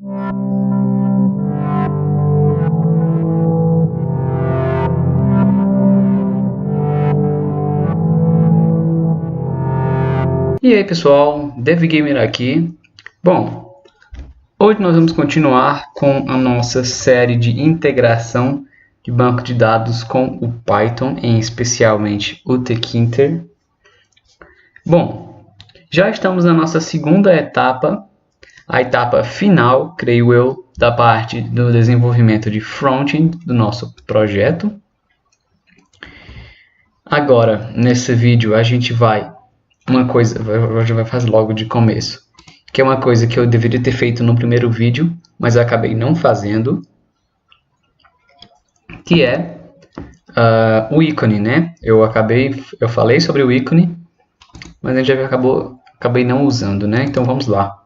E aí pessoal, DevGamer aqui. Bom, hoje nós vamos continuar com a nossa série de integração de banco de dados com o Python, especialmente o tkinter. Bom, já estamos na nossa segunda etapa, a etapa final, creio eu, da parte do desenvolvimento de front-end do nosso projeto. Agora, nesse vídeo, a gente vai fazer logo de começo, que é uma coisa que eu deveria ter feito no primeiro vídeo, mas eu acabei não fazendo, que é o ícone, né? Eu falei sobre o ícone, mas a gente acabei não usando, né? Então vamos lá.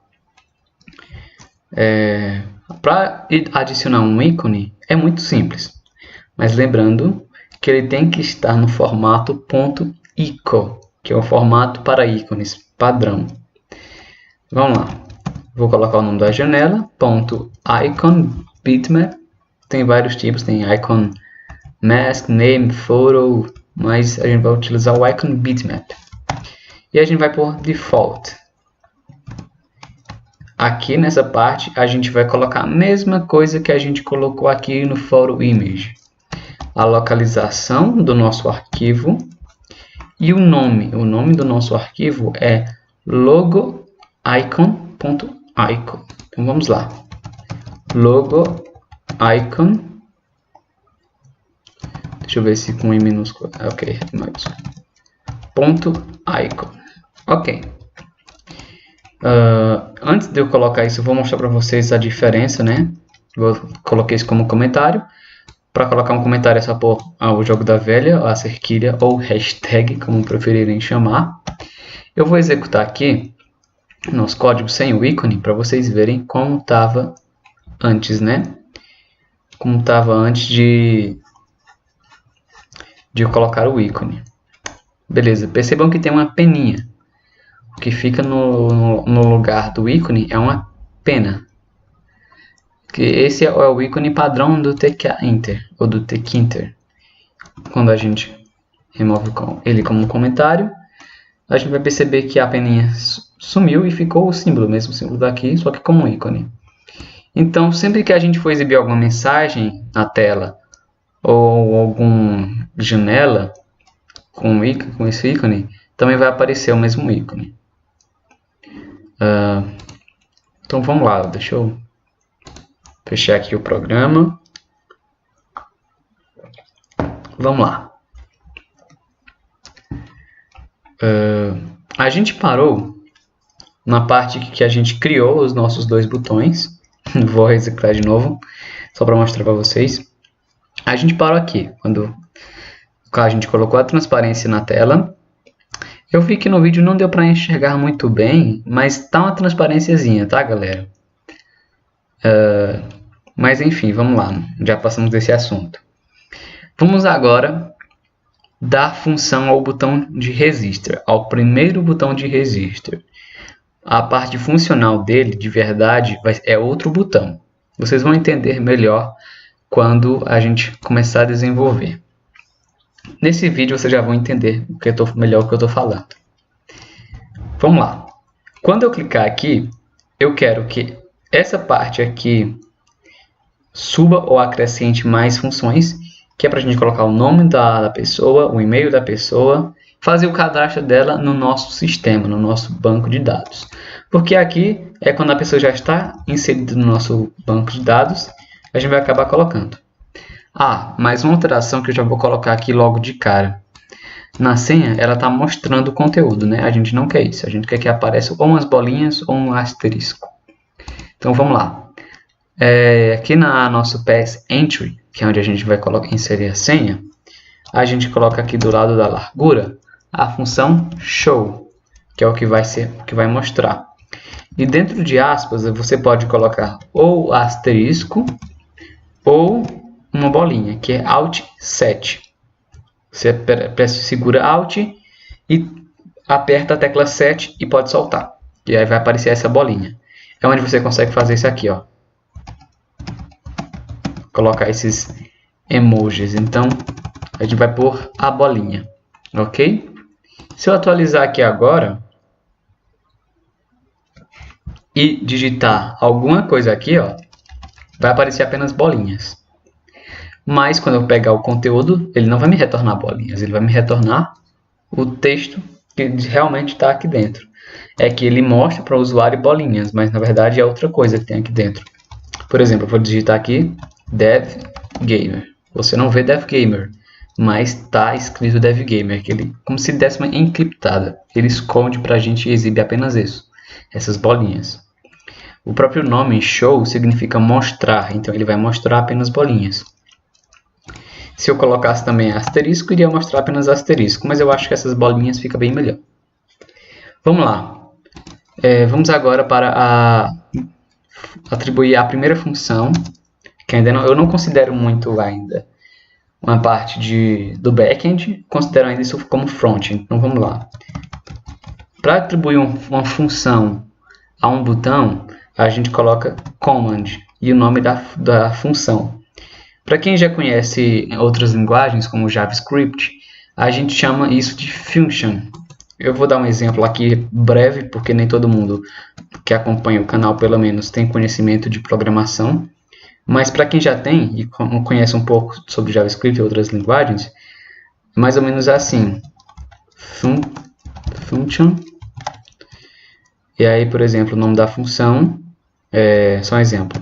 Para adicionar um ícone é muito simples, mas lembrando que ele tem que estar no formato .ico, que é o formato para ícones padrão. Vamos lá. Vou colocar o nome da janela, .icon bitmap. Tem vários tipos, tem icon mask, name, photo, mas a gente vai utilizar o icon bitmap. E a gente vai por default. Aqui nessa parte a gente vai colocar a mesma coisa que a gente colocou aqui no photo image. A localização do nosso arquivo. E o nome do nosso arquivo é logoicon.icon. Então vamos lá. Logoicon. Deixa eu ver se com I minúsculo. Ok, maiúsculo. .icon. Ok. Antes de eu colocar isso, eu vou mostrar para vocês a diferença, né? Eu coloquei isso como comentário. Para colocar um comentário é só pôr o jogo da velha, a cerquilha ou hashtag, como preferirem chamar. Eu vou executar aqui nosso código sem o ícone para vocês verem como estava antes, né? Como estava antes de eu colocar o ícone. Beleza, percebam que tem uma peninha. O que fica no lugar do ícone é uma pena. Que esse é o ícone padrão do tkinter ou do tkinter. Quando a gente remove ele como comentário, a gente vai perceber que a peninha sumiu e ficou o símbolo, mesmo símbolo daqui, só que como ícone. Então, sempre que a gente for exibir alguma mensagem na tela ou alguma janela com esse ícone, também vai aparecer o mesmo ícone. Então vamos lá, deixa eu fechar aqui o programa. Vamos lá. A gente parou na parte que a gente criou os nossos dois botões. Vou executar de novo, só para mostrar para vocês. A gente parou aqui, quando a gente colocou a transparência na tela. Eu vi que no vídeo não deu para enxergar muito bem, mas tá uma transparênciazinha, tá, galera? Mas enfim, vamos lá, já passamos desse assunto. Vamos agora dar função ao botão de register, ao primeiro botão de register. A parte funcional dele, de verdade, é outro botão. Vocês vão entender melhor quando a gente começar a desenvolver. Nesse vídeo vocês já vão entender melhor o que eu estou falando. Vamos lá. Quando eu clicar aqui, eu quero que essa parte aqui suba ou acrescente mais funções, que é para a gente colocar o nome da pessoa, o e-mail da pessoa, fazer o cadastro dela no nosso sistema, no nosso banco de dados. Porque aqui é quando a pessoa já está inserida no nosso banco de dados, a gente vai acabar colocando. Mais uma alteração que eu já vou colocar aqui logo de cara. Na senha, ela está mostrando o conteúdo, né? A gente não quer isso. A gente quer que apareça ou umas bolinhas ou um asterisco. Então, vamos lá. Aqui na nosso Path Entry, que é onde a gente vai inserir a senha, a gente coloca aqui do lado da largura a função show, que é o que vai mostrar. E dentro de aspas, você pode colocar ou asterisco ou uma bolinha, que é Alt 7. Você segura Alt e aperta a tecla 7 e pode soltar. E aí vai aparecer essa bolinha. É onde você consegue fazer isso aqui, ó. colocar esses emojis. Então, a gente vai pôr a bolinha, ok? Se eu atualizar aqui agora e digitar alguma coisa aqui, ó, vai aparecer apenas bolinhas. Mas quando eu pegar o conteúdo, ele não vai me retornar bolinhas, ele vai me retornar o texto que realmente está aqui dentro. É que ele mostra para o usuário bolinhas, mas na verdade é outra coisa que tem aqui dentro. Por exemplo, eu vou digitar aqui DevGamer. Você não vê DevGamer, mas está escrito DevGamer, que ele, como se desse uma encriptada. Ele esconde para a gente e exibe apenas isso, essas bolinhas. O próprio nome show significa mostrar, então ele vai mostrar apenas bolinhas. Se eu colocasse também asterisco, iria mostrar apenas asterisco, mas eu acho que essas bolinhas ficam bem melhor. Vamos lá. Vamos agora para atribuir a primeira função, que ainda eu não considero muito ainda uma parte do backend, considero ainda isso como front. Então vamos lá. Para atribuir uma função a um botão, a gente coloca command e o nome da função. Para quem já conhece outras linguagens, como JavaScript, a gente chama isso de function. Eu vou dar um exemplo aqui breve, porque nem todo mundo que acompanha o canal, pelo menos, tem conhecimento de programação. Mas para quem já tem e conhece um pouco sobre JavaScript e outras linguagens, é mais ou menos assim. Function. E aí, por exemplo, o nome da função só um exemplo.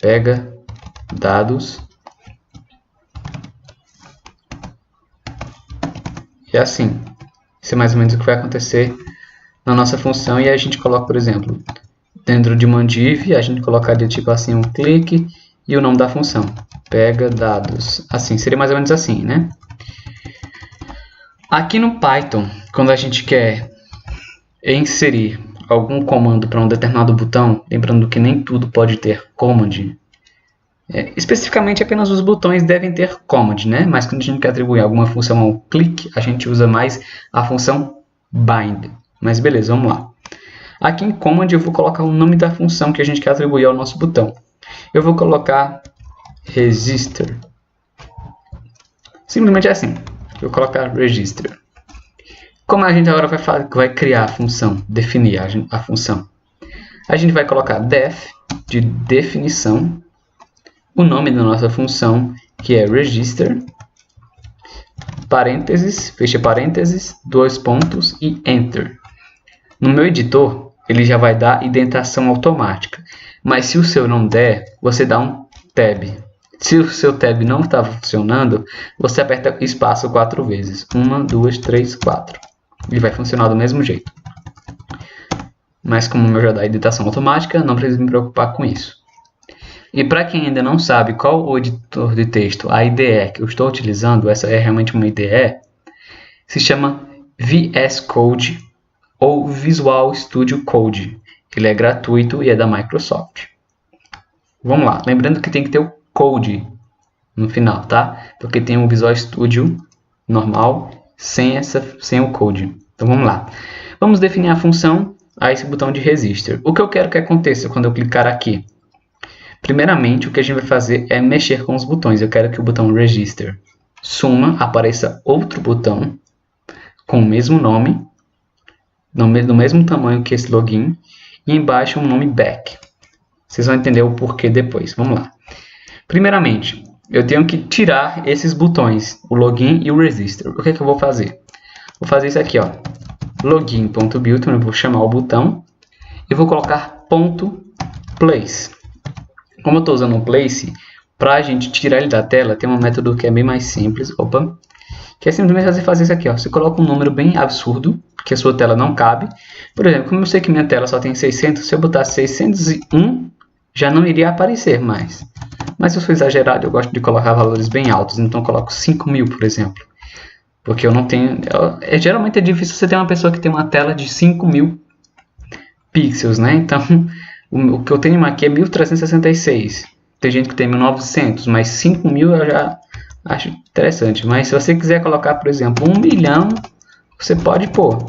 Pega dados. E assim, isso é mais ou menos o que vai acontecer na nossa função. E a gente coloca, por exemplo, dentro de uma div, a gente colocaria tipo assim um clique e o nome da função. Pega dados. Assim, seria mais ou menos assim, né? Aqui no Python, quando a gente quer inserir algum comando para um determinado botão, lembrando que nem tudo pode ter command, especificamente apenas os botões devem ter command, né? Mas quando a gente quer atribuir alguma função ao clique, a gente usa mais a função bind. Mas beleza, vamos lá. Aqui em command eu vou colocar o nome da função que a gente quer atribuir ao nosso botão. Eu vou colocar register. Simplesmente assim. Eu vou colocar register. Como a gente agora vai criar a função, definir a função, a gente vai colocar def de definição, o nome da nossa função, que é register, parênteses, fecha parênteses, 2 pontos e enter. No meu editor, ele já vai dar indentação automática, mas se o seu não der, você dá um tab. Se o seu tab não está funcionando, você aperta espaço 4 vezes. 1, 2, 3, 4. Ele vai funcionar do mesmo jeito. Mas como o meu já dá indentação automática, não preciso me preocupar com isso. E para quem ainda não sabe qual o editor de texto, a IDE que eu estou utilizando, essa é realmente uma IDE, se chama VS Code ou Visual Studio Code. Ele é gratuito e é da Microsoft. Vamos lá, lembrando que tem que ter o code no final, tá? Porque tem o Visual Studio normal sem o code. Então vamos lá. Vamos definir a função a esse botão de register. O que eu quero que aconteça quando eu clicar aqui? Primeiramente, o que a gente vai fazer é mexer com os botões. Eu quero que o botão register suma, apareça outro botão com o mesmo nome, do mesmo tamanho que esse login, e embaixo um nome back. Vocês vão entender o porquê depois. Vamos lá. Primeiramente, eu tenho que tirar esses botões, o login e o register. O que é que eu vou fazer? Vou fazer isso aqui, ó. Login.build, eu vou chamar o botão e vou colocar .place. Como eu estou usando um place, para a gente tirar ele da tela, tem um método que é bem mais simples, que é simplesmente você fazer isso aqui, ó. Você coloca um número bem absurdo, que a sua tela não cabe. Por exemplo, como eu sei que minha tela só tem 600, se eu botar 601, já não iria aparecer mais. Mas se eu sou exagerado, eu gosto de colocar valores bem altos, então eu coloco 5.000, por exemplo. Porque eu não tenho... geralmente é difícil você ter uma pessoa que tem uma tela de 5.000 pixels, né? Então, o que eu tenho aqui é 1366. Tem gente que tem 1900, mas 5.000 eu já acho interessante. Mas se você quiser colocar, por exemplo, 1 milhão, você pode pôr.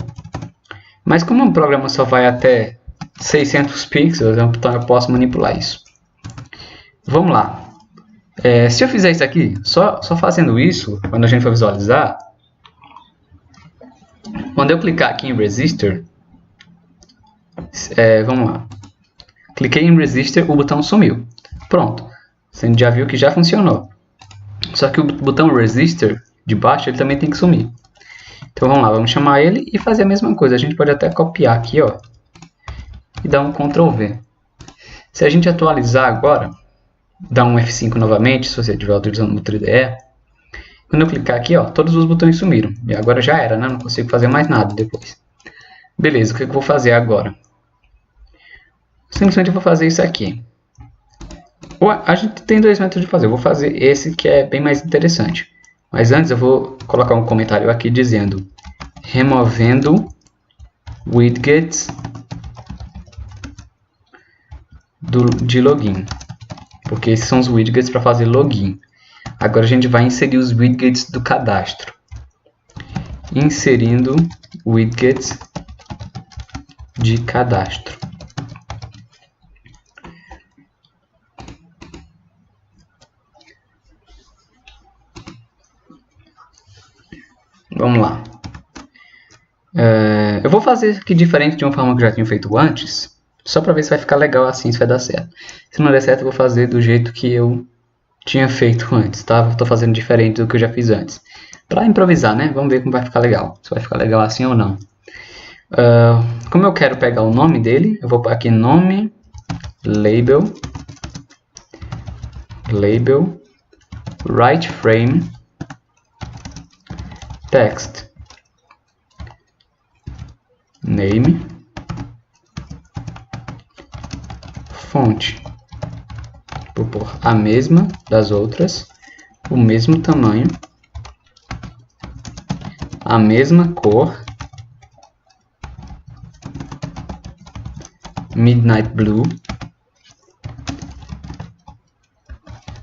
Mas como o programa só vai até 600 pixels, então eu posso manipular isso. Vamos lá. Se eu fizer isso aqui, só fazendo isso, quando a gente for visualizar, quando eu clicar aqui em Register, vamos lá, cliquei em Register, o botão sumiu. Pronto, você já viu que já funcionou. Só que o botão Register de baixo ele também tem que sumir. Então vamos lá, vamos chamar ele e fazer a mesma coisa. A gente pode até copiar aqui, ó, e dar um Ctrl V. Se a gente atualizar agora, dar um F5 novamente, se você estiver utilizando o 3DE, quando eu clicar aqui, ó, todos os botões sumiram. E agora já era, né? Não consigo fazer mais nada depois. Beleza, o que eu vou fazer agora? Simplesmente eu vou fazer isso aqui. A gente tem dois métodos de fazer. Eu vou fazer esse que é bem mais interessante. Mas antes eu vou colocar um comentário aqui dizendo removendo widgets de login. Porque esses são os widgets para fazer login. Agora a gente vai inserir os widgets do cadastro. Inserindo widgets de cadastro. Vamos lá. Eu vou fazer aqui diferente de uma forma que eu já tinha feito antes, só para ver se vai ficar legal assim, se vai dar certo. Se não der certo, eu vou fazer do jeito que eu tinha feito antes, tá? Estou fazendo diferente do que eu já fiz antes. Para improvisar, né? Vamos ver como vai ficar legal. Se vai ficar legal assim ou não. Como eu quero pegar o nome dele, eu vou pôr aqui nome, label, right frame, text, name, fonte. Vou pôr a mesma das outras, o mesmo tamanho, a mesma cor, Midnight Blue,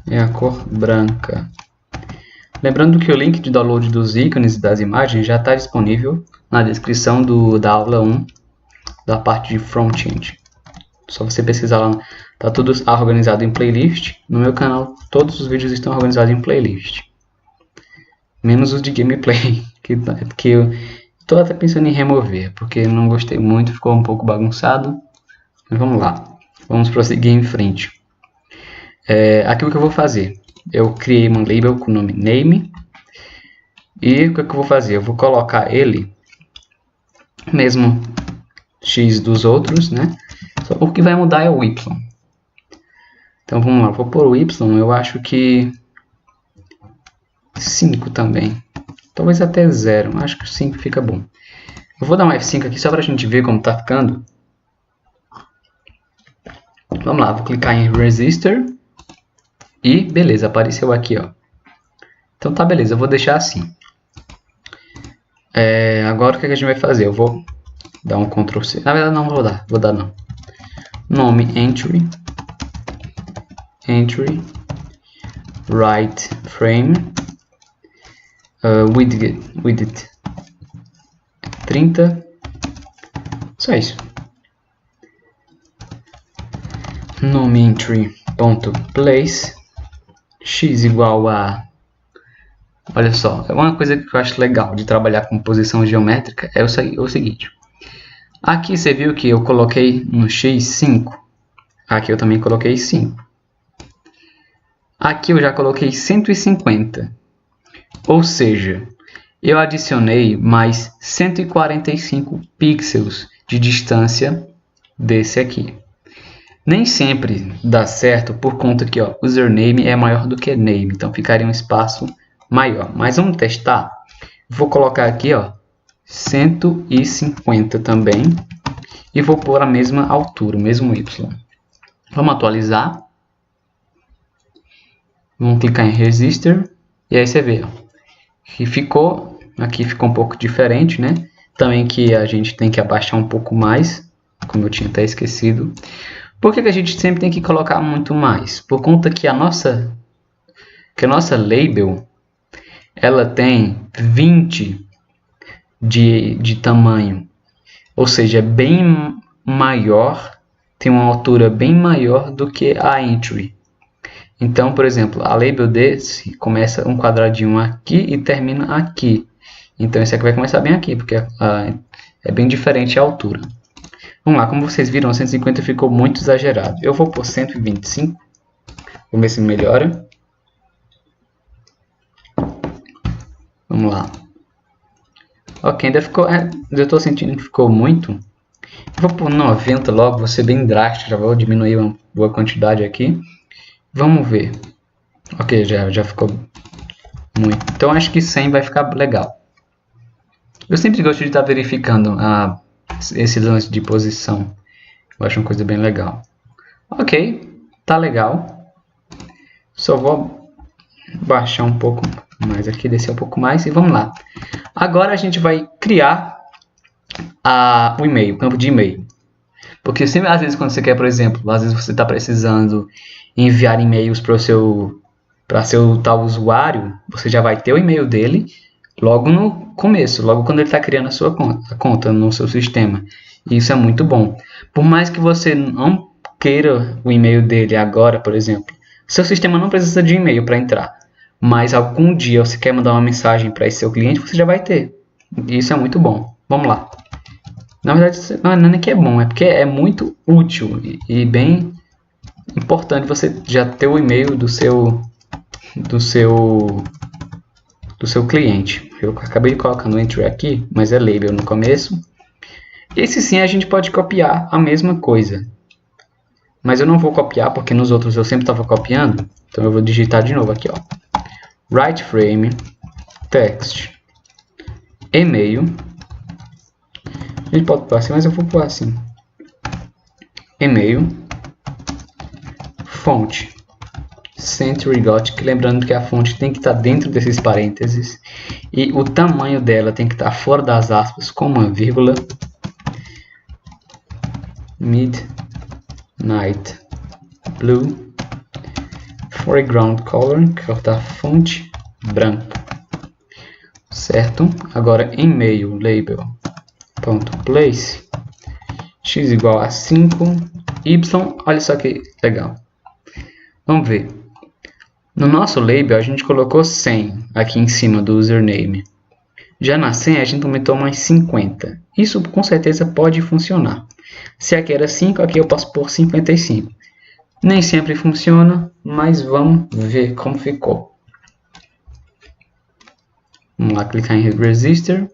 e a cor branca. Lembrando que o link de download dos ícones e das imagens já está disponível na descrição da aula 1 da parte de front-end. Só você pesquisar lá, está tudo organizado em playlist. No meu canal todos os vídeos estão organizados em playlist. Menos os de gameplay, que eu estou até pensando em remover, porque não gostei muito, ficou um pouco bagunçado. Mas vamos lá, vamos prosseguir em frente. Aqui o que eu vou fazer? Eu criei um label com o nome name. E o que eu vou fazer? Eu vou colocar ele mesmo x dos outros, né? Só o que vai mudar é o y. Então vamos lá, vou pôr o y, eu acho que 5 também. Talvez até 0, acho que 5 fica bom. Eu vou dar um F5 aqui só para a gente ver como está ficando. Vamos lá, vou clicar em Register. E beleza, apareceu aqui, ó. Então tá, beleza, eu vou deixar assim. Agora o que a gente vai fazer? Eu vou dar um Ctrl C. Na verdade não vou dar não. Nome entry, right frame, widget 30. Só isso. Nome entry ponto place x igual a, olha só, uma coisa que eu acho legal de trabalhar com posição geométrica é o seguinte. Aqui você viu que eu coloquei no x 5. Aqui eu também coloquei 5. Aqui eu já coloquei 150. Ou seja, eu adicionei mais 145 pixels de distância desse aqui. Nem sempre dá certo por conta que ó, username é maior do que name, então ficaria um espaço maior. Mas vamos testar. Vou colocar aqui ó, 150 também e vou pôr a mesma altura, o mesmo y. Vamos atualizar. Vamos clicar em Register e aí você vê ó, que aqui ficou um pouco diferente, né? Também que a gente tem que abaixar um pouco mais, como eu tinha até esquecido. Por que a gente sempre tem que colocar muito mais? Por conta que a nossa label ela tem 20 de tamanho, ou seja, é bem maior, tem uma altura bem maior do que a entry. Então, por exemplo, a label desse começa um quadradinho aqui e termina aqui. Então, esse aqui vai começar bem aqui, porque é bem diferente a altura. Vamos lá, como vocês viram, 150 ficou muito exagerado. Eu vou por 125. Vamos ver se melhora. Vamos lá. Ok, ainda ficou... eu estou sentindo que ficou muito. Eu vou por 90 logo, vou ser bem drástico. Já vou diminuir uma boa quantidade aqui. Vamos ver. Ok, já ficou muito. Então acho que 100 vai ficar legal. Eu sempre gosto de estar verificando esse lance de posição. Eu acho uma coisa bem legal. Ok, tá legal. Só vou baixar um pouco mais aqui, descer um pouco mais e vamos lá. Agora a gente vai criar o e-mail, o campo de e-mail. Porque sempre, às vezes, quando você quer, por exemplo, às vezes você está precisando enviar e-mails para seu tal usuário, você já vai ter o e-mail dele logo no começo, logo quando ele está criando a sua conta no seu sistema. E isso é muito bom. Por mais que você não queira o e-mail dele agora, por exemplo, seu sistema não precisa de e-mail para entrar. Mas algum dia você quer mandar uma mensagem para esse seu cliente, você já vai ter. E isso é muito bom. Vamos lá. Na verdade, não é que é bom, é porque é muito útil e bem importante você já ter o e-mail do seu cliente. Eu acabei de colocar no entry aqui, mas é label no começo. Esse sim a gente pode copiar a mesma coisa. Mas eu não vou copiar porque nos outros eu sempre estava copiando. Então eu vou digitar de novo aqui, ó. Right frame, text, e-mail. A gente pode pôr assim, mas eu vou pôr assim. E-mail, fonte, Century Gothic, lembrando que a fonte tem que estar dentro desses parênteses e o tamanho dela tem que estar fora das aspas com uma vírgula. Midnight Blue, foreground color, que é a fonte branca, certo? Agora e-mail label ponto place x igual a 5 y, olha só que legal. Vamos ver. No nosso label a gente colocou 100 aqui em cima do username. Já na senha a gente aumentou mais 50. Isso com certeza pode funcionar. Se aqui era 5, aqui eu posso pôr 55. Nem sempre funciona, mas vamos ver como ficou. Vamos lá clicar em Register.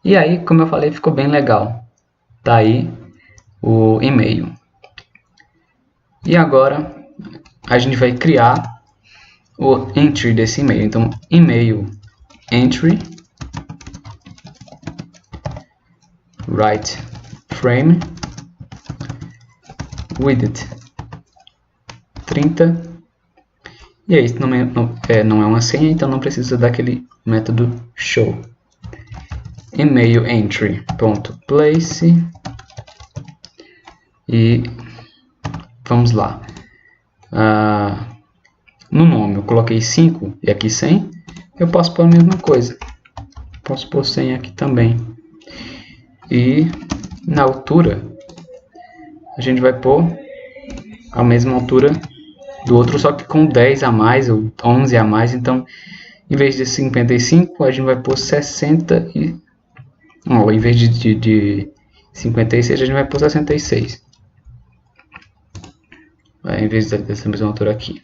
E aí, como eu falei, ficou bem legal. Tá aí o e-mail. E agora a gente vai criar o entry desse e-mail. Então, e-mail entry right frame width 30. E aí, não é uma senha, então não precisa daquele método show. E-mail entry ponto place e vamos lá. No nome eu coloquei 5 e aqui 100. Eu posso pôr a mesma coisa. Posso pôr 100 aqui também. E na altura a gente vai pôr a mesma altura do outro, só que com 10 a mais ou 11 a mais. Então, em vez de 55, a gente vai pôr 60 e... Não, em vez de 56, a gente vai pôr 66. Em vez dessa mesma altura aqui.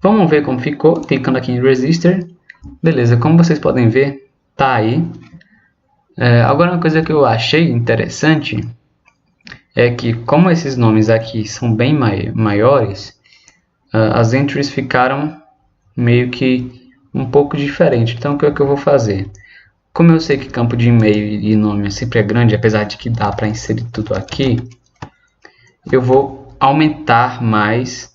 Vamos ver como ficou, clicando aqui em Register. Beleza, como vocês podem ver, tá aí. Agora uma coisa que eu achei interessante é que como esses nomes aqui são bem maiores, as entries ficaram meio que um pouco diferentes. Então o que é que eu vou fazer? Como eu sei que campo de e-mail e nome sempre é grande, apesar de que dá para inserir tudo aqui, eu vou aumentar mais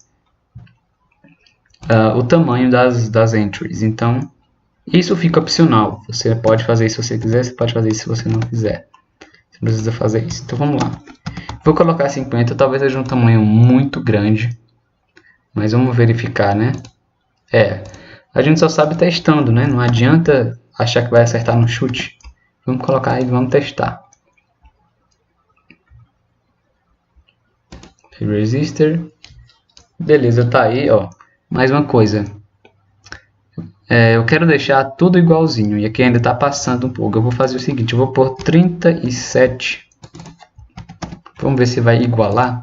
o tamanho das entries. Então, isso fica opcional. Você pode fazer isso se você quiser, você pode fazer isso se você não quiser. Você não precisa fazer isso. Então, vamos lá. Vou colocar 50, talvez seja um tamanho muito grande. Mas vamos verificar, né? A gente só sabe testando, né? Não adianta achar que vai acertar no chute. Vamos colocar aí e vamos testar. Register. Beleza, tá aí, ó. mais uma coisa. Eu quero deixar tudo igualzinho. E aqui ainda está passando um pouco. Eu vou fazer o seguinte. Eu vou pôr 37. Vamos ver se vai igualar.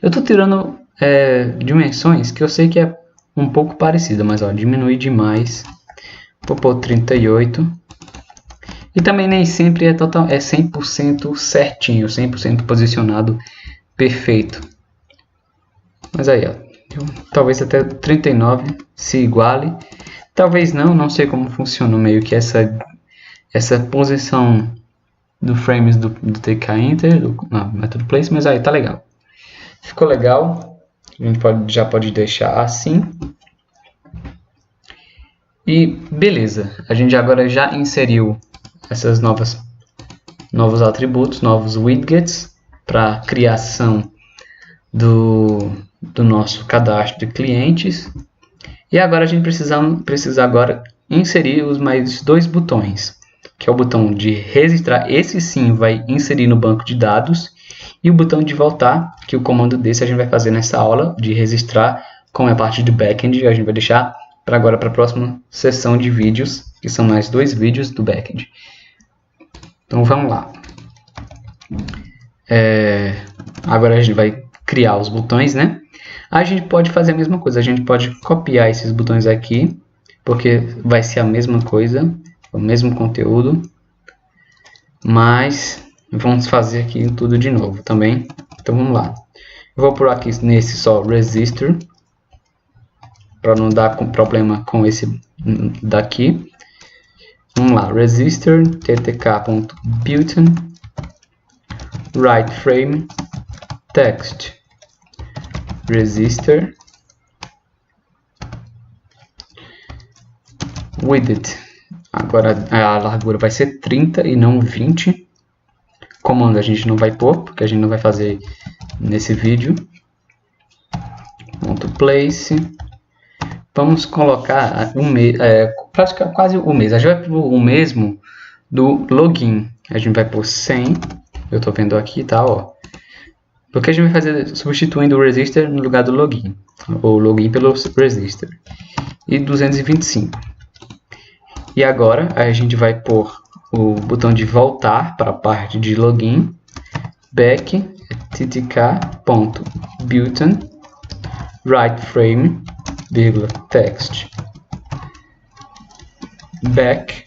Eu estou tirando dimensões que eu sei que é um pouco parecida. Mas ó, diminuir demais. Vou pôr 38. E também nem sempre é 100% certinho. 100% posicionado perfeito. Mas aí, ó, talvez até 39 se iguale. Talvez não sei como funciona meio que essa posição do frames do TK Enter, do método place, mas aí tá legal. Ficou legal. A gente já pode deixar assim. E beleza, a gente agora já inseriu essas novos atributos, novos widgets para criação do nosso cadastro de clientes. E agora a gente precisa agora inserir os mais dois botões, que é o botão de registrar. Esse sim vai inserir no banco de dados, e o botão de voltar, que o comando desse a gente vai fazer nessa aula de registrar, como é parte do backend. A gente vai deixar para agora, para a próxima sessão de vídeos, que são mais 2 vídeos do backend. Então vamos lá. Agora a gente vai criar os botões, né? A gente pode fazer a mesma coisa. A gente pode copiar esses botões aqui, porque vai ser a mesma coisa, o mesmo conteúdo. Mas vamos fazer aqui tudo de novo também. Então vamos lá. Eu vou por aqui nesse só resistor, para não dar problema com esse daqui. Vamos lá, resistor ttk.button right frame text resistor width. Agora a largura vai ser 30 e não 20. Comando a gente não vai pôr, porque a gente não vai fazer nesse vídeo. Ponto place. Vamos colocar quase o mesmo. A gente vai pôr o mesmo do login. A gente vai pôr 100. Eu estou vendo aqui, tá? Ó. Porque a gente vai fazer substituindo o resistor no lugar do login. Ou login pelo resistor. E 225. E agora a gente vai pôr o botão de voltar para a parte de login. Back ttk.button right frame text back,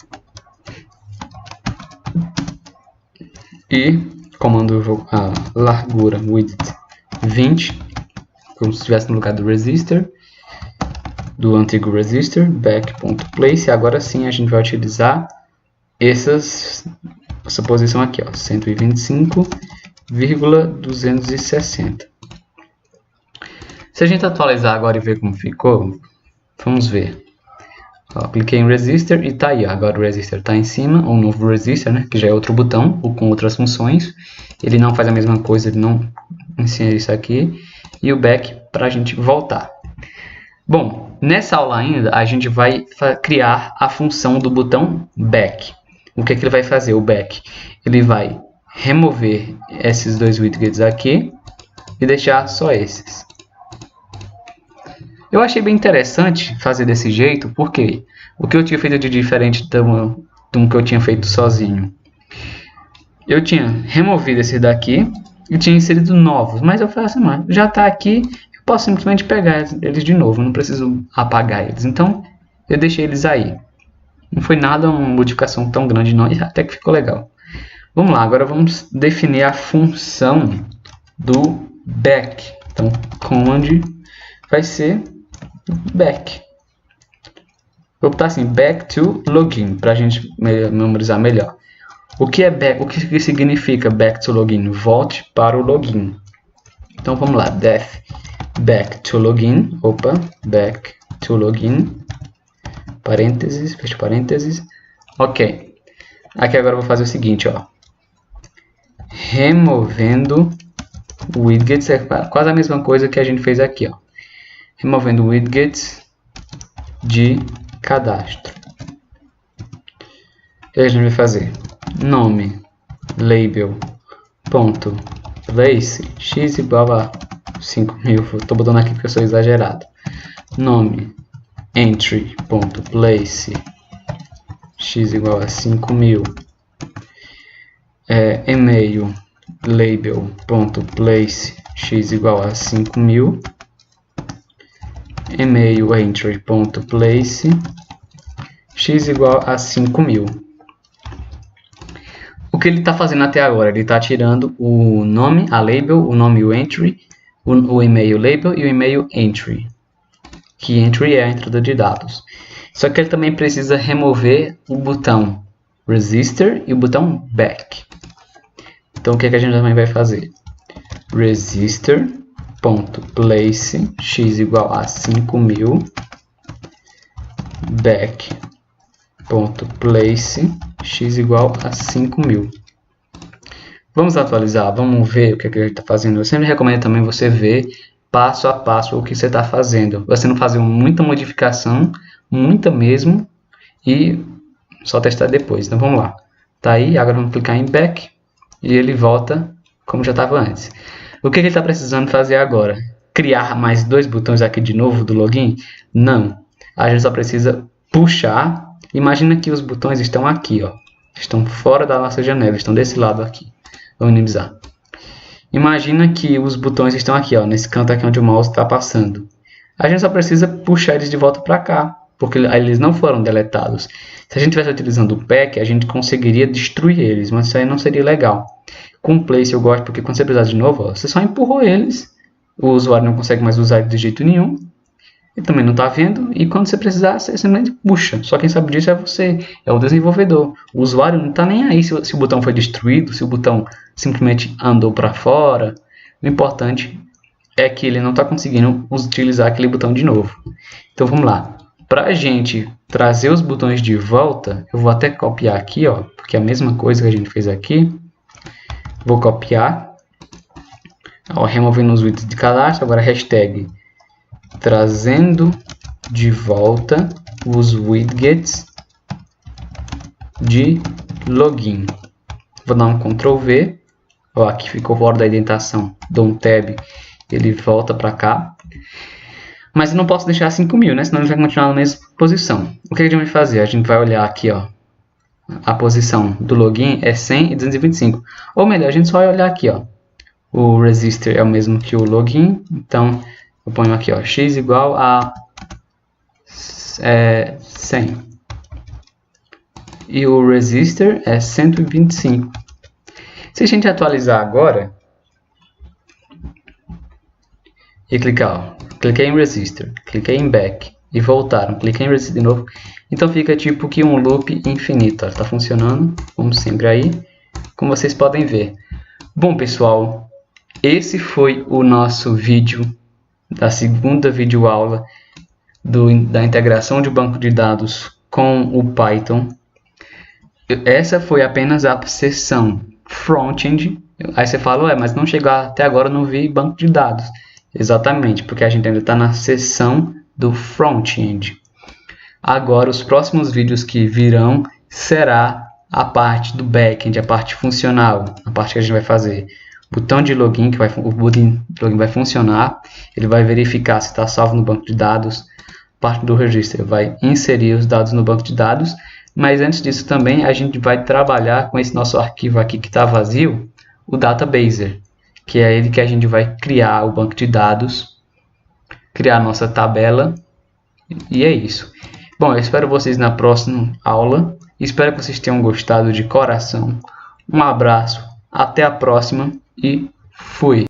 e comando a largura width 20, como se estivesse no lugar do resistor, do antigo resistor, back.place. Agora sim a gente vai utilizar essa posição aqui, ó, 125,260. Se a gente atualizar agora e ver como ficou, vamos ver. Ó, cliquei em resistor e tá aí, ó. Agora o resistor está em cima, um novo resistor, né, que já é outro botão, ou com outras funções. Ele não faz a mesma coisa, ele não ensina isso aqui. E o back para a gente voltar. Bom, nessa aula ainda a gente vai criar a função do botão back. O que é que ele vai fazer, o back? Ele vai remover esses dois widgets aqui e deixar só esses. Eu achei bem interessante fazer desse jeito, porque o que eu tinha feito de diferente do que eu tinha feito sozinho? Eu tinha removido esse daqui e tinha inserido novos, mas eu falei assim, mano, já está aqui, eu posso simplesmente pegar eles de novo, não preciso apagar eles. Então, eu deixei eles aí. Não foi nada uma modificação tão grande não, e até que ficou legal. Vamos lá, agora vamos definir a função do back. Então, command vai ser back. Vou botar assim, back to login, para a gente memorizar melhor. O que é back? O que significa back to login? Volte para o login. Então vamos lá, def back to login, back to login, parênteses, fecha parênteses, ok. Aqui agora eu vou fazer o seguinte, ó, removendo widgets, é quase a mesma coisa que a gente fez aqui, ó. Removendo widgets de cadastro. E a gente vai fazer nome label ponto place x igual a 5.000, estou botando aqui porque eu sou exagerado. Nome entry.place x igual a 5.000. E-mail label.place x igual a 5.000. E-mail entry.place x igual a 5.000. O que ele está fazendo até agora? Ele está tirando o nome, a label, o nome, o entry, o e-mail label e o e-mail entry. Que entry é a entrada de dados. Só que ele também precisa remover o botão register e o botão back. Então o que a gente também vai fazer? Register.place x igual a 5.000. Back.place x igual a 5.000. Vamos atualizar, vamos ver o que ele está fazendo. Eu sempre recomendo também você ver passo a passo o que você está fazendo. Você não fazer muita modificação, muita mesmo, e só testar depois. Então vamos lá. Tá aí, agora vamos clicar em back e ele volta como já estava antes. O que ele está precisando fazer agora? Criar mais 2 botões aqui de novo do login? Não. A gente só precisa puxar. Imagina que os botões estão aqui, ó. Estão fora da nossa janela, estão desse lado aqui. Vamos minimizar. Imagina que os botões estão aqui, ó, nesse canto aqui onde o mouse está passando. A gente só precisa puxar eles de volta para cá, porque eles não foram deletados. Se a gente estivesse utilizando o pack, a gente conseguiria destruir eles, mas isso aí não seria legal. Com o place eu gosto porque quando você precisar de novo, ó, você só empurrou eles, o usuário não consegue mais usar de jeito nenhum. Ele também não está vendo, e quando você precisar, você simplesmente puxa. Só quem sabe disso é você, é o desenvolvedor. O usuário não está nem aí se o botão foi destruído, se o botão simplesmente andou para fora. O importante é que ele não está conseguindo utilizar aquele botão de novo. Então vamos lá. Para a gente trazer os botões de volta, eu vou até copiar aqui, ó, porque é a mesma coisa que a gente fez aqui. Vou copiar, ó, removendo os widgets de cadastro, agora hashtag trazendo de volta os widgets de login. Vou dar um Ctrl V. Ó, aqui ficou fora da indentação. Dou um Tab, ele volta para cá. Mas eu não posso deixar 5.000, né? Senão ele vai continuar na mesma posição. O que a gente vai fazer? A gente vai olhar aqui, ó. A posição do login é 100 e 225. Ou melhor, a gente só vai olhar aqui, ó. O register é o mesmo que o login. Então eu ponho aqui, ó, x igual a 100. E o register é 125. Se a gente atualizar agora e clicar, ó, cliquei em register, cliquei em back e voltaram, cliquei em register de novo, então fica tipo que um loop infinito. Está funcionando como sempre aí, como vocês podem ver. Bom pessoal, esse foi o nosso vídeo da segunda videoaula da integração de banco de dados com o Python. Essa foi apenas a seção front-end. Aí você fala, ué, mas não chegou até agora, não vi banco de dados. Exatamente, porque a gente ainda está na seção do front-end. Agora, os próximos vídeos que virão será a parte do back-end, a parte funcional, a parte que a gente vai fazer. Botão de login, o botão de login vai funcionar, ele vai verificar se está salvo no banco de dados. Parte do registro vai inserir os dados no banco de dados, mas antes disso também a gente vai trabalhar com esse nosso arquivo aqui que está vazio, o databaser, que é ele que a gente vai criar o banco de dados, criar a nossa tabela, e é isso. Bom, eu espero vocês na próxima aula, espero que vocês tenham gostado de coração. Um abraço, até a próxima. E fui!